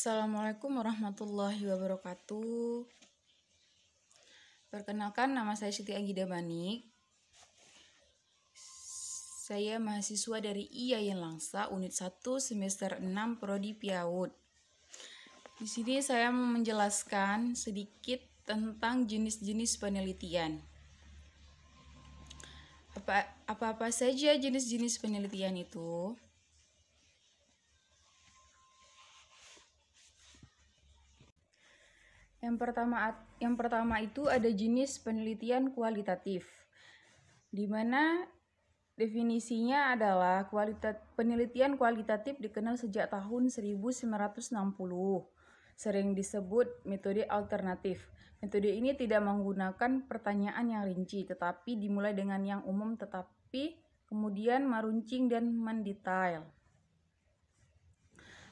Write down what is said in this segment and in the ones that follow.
Assalamualaikum warahmatullahi wabarakatuh. Perkenalkan, nama saya Siti Anggida Banik. Saya mahasiswa dari IAIN Langsa, Unit 1, semester 6, Prodi PIAUD. Di sini saya mau menjelaskan sedikit tentang jenis-jenis penelitian. Apa-apa saja jenis-jenis penelitian itu? Yang pertama itu ada jenis penelitian kualitatif, di mana definisinya adalah penelitian kualitatif dikenal sejak tahun 1960, sering disebut metode alternatif. Metode ini tidak menggunakan pertanyaan yang rinci, tetapi dimulai dengan yang umum tetapi kemudian meruncing dan mendetail.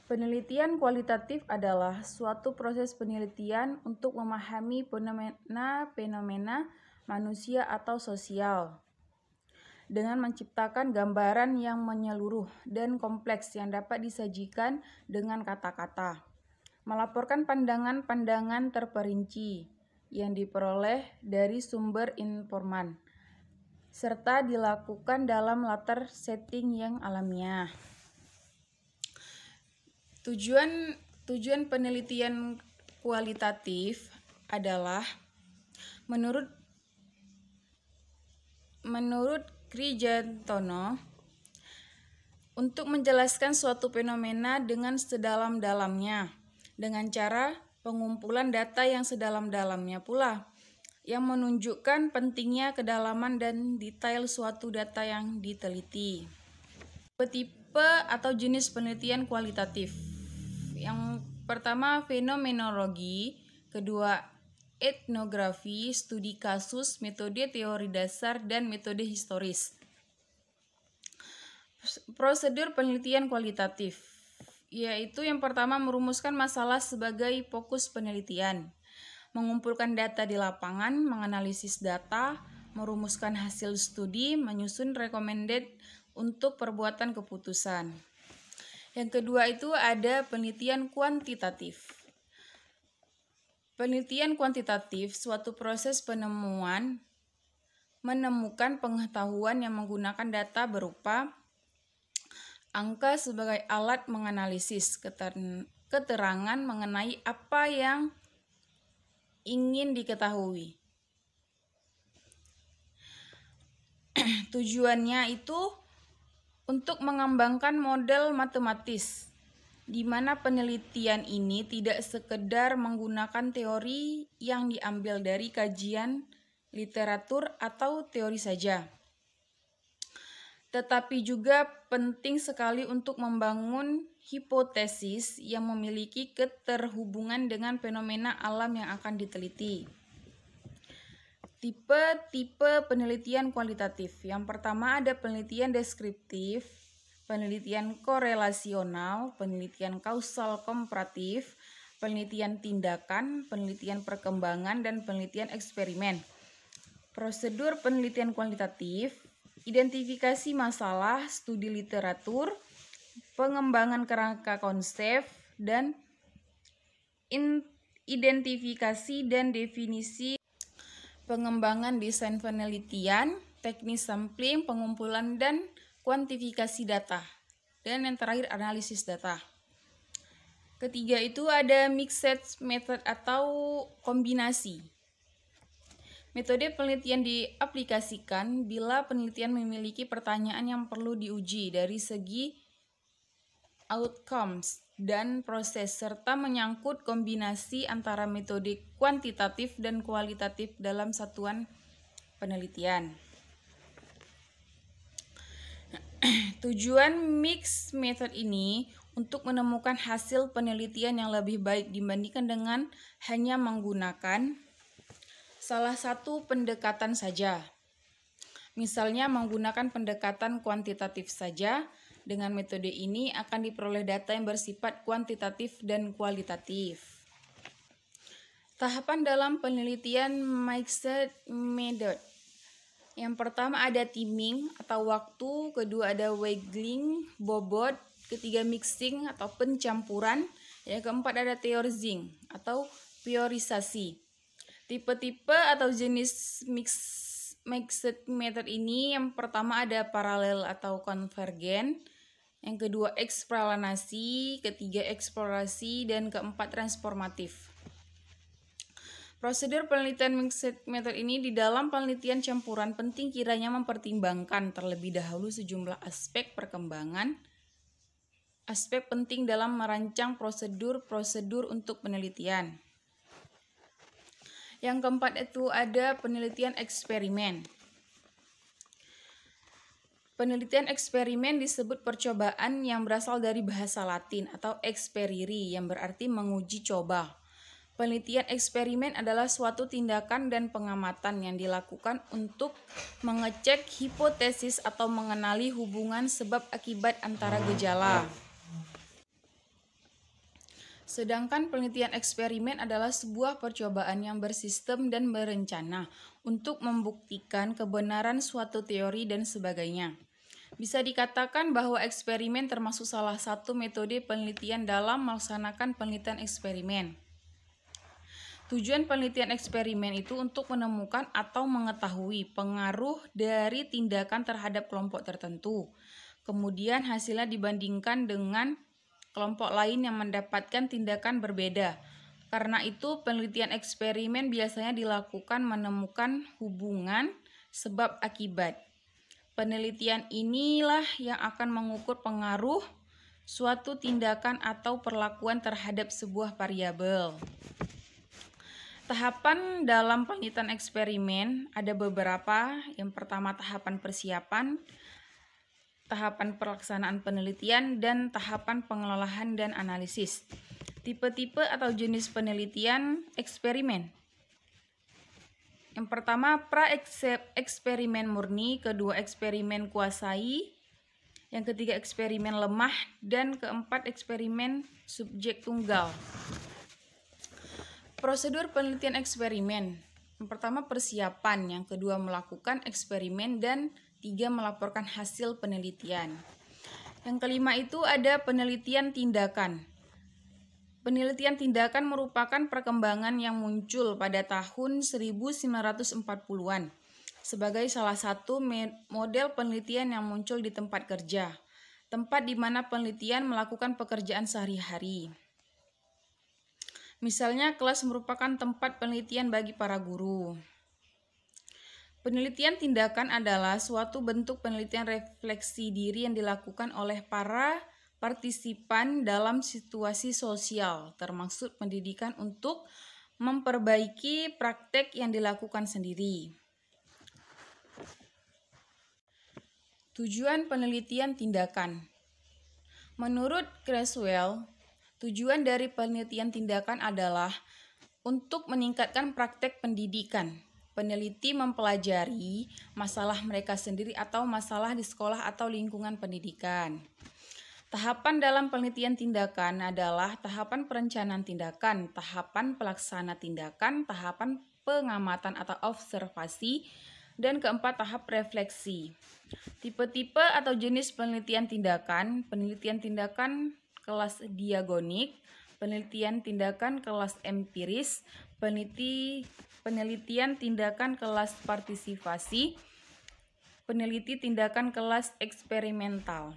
Penelitian kualitatif adalah suatu proses penelitian untuk memahami fenomena manusia atau sosial dengan menciptakan gambaran yang menyeluruh dan kompleks yang dapat disajikan dengan kata-kata, melaporkan pandangan-pandangan terperinci yang diperoleh dari sumber informan, serta dilakukan dalam latar setting yang alamiah. Tujuan penelitian kualitatif adalah menurut Krijantono untuk menjelaskan suatu fenomena dengan sedalam-dalamnya dengan cara pengumpulan data yang sedalam-dalamnya pula yang menunjukkan pentingnya kedalaman dan detail suatu data yang diteliti. Tipe atau jenis penelitian kualitatif. Yang pertama fenomenologi, kedua etnografi, studi kasus, metode teori dasar, dan metode historis. Prosedur penelitian kualitatif, yaitu yang pertama merumuskan masalah sebagai fokus penelitian, mengumpulkan data di lapangan, menganalisis data, merumuskan hasil studi, menyusun recommended untuk perbuatan keputusan. Yang kedua itu ada penelitian kuantitatif. Penelitian kuantitatif suatu proses menemukan pengetahuan yang menggunakan data berupa angka sebagai alat menganalisis keterangan mengenai apa yang ingin diketahui. Tujuannya itu untuk mengembangkan model matematis, di mana penelitian ini tidak sekedar menggunakan teori yang diambil dari kajian literatur atau teori saja, tetapi juga penting sekali untuk membangun hipotesis yang memiliki keterhubungan dengan fenomena alam yang akan diteliti. Tipe penelitian kualitatif. Yang pertama ada penelitian deskriptif, penelitian korelasional, penelitian kausal komparatif, penelitian tindakan, penelitian perkembangan, dan penelitian eksperimen. Prosedur penelitian kualitatif, identifikasi masalah, studi literatur, pengembangan kerangka konsep, dan identifikasi dan definisi, pengembangan desain penelitian, teknis sampling, pengumpulan dan kuantifikasi data. Dan yang terakhir analisis data. Ketiga itu ada mixed method atau kombinasi. Metode penelitian diaplikasikan bila penelitian memiliki pertanyaan yang perlu diuji dari segi outcomes dan proses, serta menyangkut kombinasi antara metode kuantitatif dan kualitatif dalam satuan penelitian. Tujuan mixed method ini untuk menemukan hasil penelitian yang lebih baik dibandingkan dengan hanya menggunakan salah satu pendekatan saja. Misalnya menggunakan pendekatan kuantitatif saja. Dengan metode ini akan diperoleh data yang bersifat kuantitatif dan kualitatif. Tahapan dalam penelitian mixed method. Yang pertama ada timing atau waktu, kedua ada wiggling, bobot, ketiga mixing atau pencampuran, Yang keempat ada theorizing atau priorisasi. Tipe-tipe atau jenis mixed method ini yang pertama ada paralel atau konvergen, yang kedua eksplanasi, ketiga eksplorasi, dan keempat transformatif. Prosedur penelitian mixed method ini di dalam penelitian campuran penting kiranya mempertimbangkan terlebih dahulu sejumlah aspek perkembangan, aspek penting dalam merancang prosedur-prosedur untuk penelitian. Yang keempat itu ada penelitian eksperimen. Penelitian eksperimen disebut percobaan yang berasal dari bahasa Latin atau experiri yang berarti menguji coba. Penelitian eksperimen adalah suatu tindakan dan pengamatan yang dilakukan untuk mengecek hipotesis atau mengenali hubungan sebab akibat antara gejala. Sedangkan penelitian eksperimen adalah sebuah percobaan yang bersistem dan berencana untuk membuktikan kebenaran suatu teori dan sebagainya. Bisa dikatakan bahwa eksperimen termasuk salah satu metode penelitian dalam melaksanakan penelitian eksperimen. Tujuan penelitian eksperimen itu untuk menemukan atau mengetahui pengaruh dari tindakan terhadap kelompok tertentu. Kemudian hasilnya dibandingkan dengan kelompok lain yang mendapatkan tindakan berbeda. Karena itu, penelitian eksperimen biasanya dilakukan menemukan hubungan sebab akibat. Penelitian inilah yang akan mengukur pengaruh suatu tindakan atau perlakuan terhadap sebuah variabel. Tahapan dalam penelitian eksperimen ada beberapa. Yang pertama tahapan persiapan, tahapan pelaksanaan penelitian, dan tahapan pengelolaan dan analisis. Tipe-tipe atau jenis penelitian eksperimen. Yang pertama pra-eksperimen murni, kedua eksperimen kuasai, yang ketiga eksperimen lemah, dan keempat eksperimen subjek tunggal. Prosedur penelitian eksperimen. Yang pertama persiapan, yang kedua melakukan eksperimen, dan tiga melaporkan hasil penelitian. Yang kelima itu ada penelitian tindakan. Penelitian tindakan merupakan perkembangan yang muncul pada tahun 1940-an sebagai salah satu model penelitian yang muncul di tempat kerja, tempat di mana penelitian melakukan pekerjaan sehari-hari. Misalnya, kelas merupakan tempat penelitian bagi para guru. Penelitian tindakan adalah suatu bentuk penelitian refleksi diri yang dilakukan oleh para partisipan dalam situasi sosial, termasuk pendidikan untuk memperbaiki praktek yang dilakukan sendiri. Tujuan penelitian tindakan. Menurut Creswell, tujuan dari penelitian tindakan adalah untuk meningkatkan praktek pendidikan. Peneliti mempelajari masalah mereka sendiri atau masalah di sekolah atau lingkungan pendidikan. Tahapan dalam penelitian tindakan adalah tahapan perencanaan tindakan, tahapan pelaksana tindakan, tahapan pengamatan atau observasi, dan keempat tahap refleksi. Tipe-tipe atau jenis penelitian tindakan kelas diagonik, penelitian tindakan kelas empiris, penelitian tindakan kelas partisipasi, peneliti tindakan kelas eksperimental.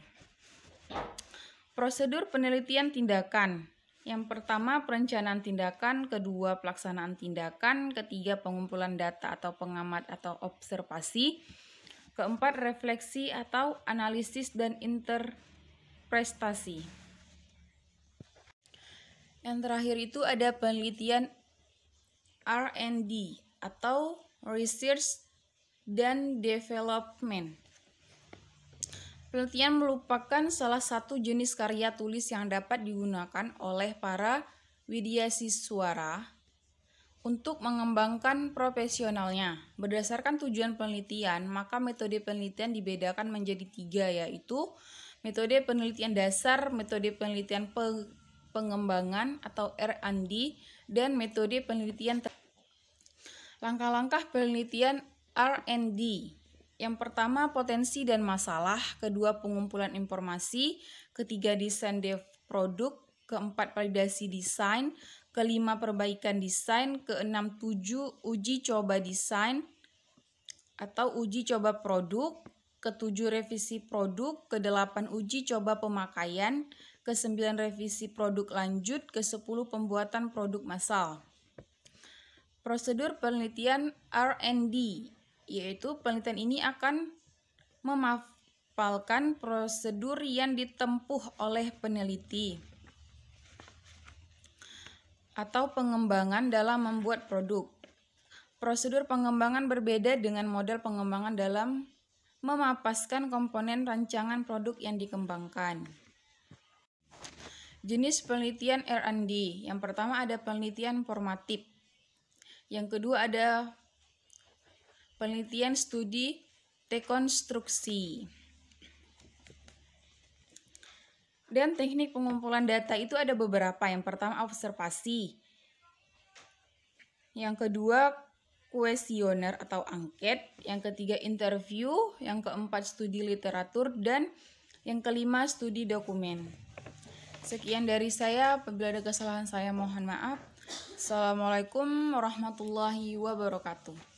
Prosedur penelitian tindakan. Yang pertama perencanaan tindakan, kedua pelaksanaan tindakan, ketiga pengumpulan data atau pengamat atau observasi, keempat refleksi atau analisis dan interpretasi. Yang terakhir itu ada penelitian R&D atau Research dan Development. Penelitian merupakan salah satu jenis karya tulis yang dapat digunakan oleh para widyasiswara untuk mengembangkan profesionalnya. Berdasarkan tujuan penelitian, maka metode penelitian dibedakan menjadi 3, yaitu metode penelitian dasar, metode penelitian pengembangan atau R&D, dan metode penelitian. Langkah-langkah penelitian R&D. Yang pertama potensi dan masalah, kedua pengumpulan informasi, ketiga desain produk, keempat validasi desain, kelima perbaikan desain, keenam 7 uji coba desain atau uji coba produk, ketujuh revisi produk, kedelapan uji coba pemakaian, kesembilan revisi produk lanjut, kesepuluh pembuatan produk massal. Prosedur penelitian R&D, yaitu penelitian ini akan memapalkan prosedur yang ditempuh oleh peneliti atau pengembangan dalam membuat produk. Prosedur pengembangan berbeda dengan model pengembangan dalam memapaskan komponen rancangan produk yang dikembangkan. Jenis penelitian R&D. Yang pertama ada penelitian formatif. Yang kedua ada penelitian studi dekonstruksi. Dan teknik pengumpulan data itu ada beberapa. Yang pertama observasi. Yang kedua kuesioner atau angket. Yang ketiga interview. Yang keempat studi literatur. Dan yang kelima studi dokumen. Sekian dari saya. Apabila ada kesalahan saya mohon maaf. Assalamualaikum warahmatullahi wabarakatuh.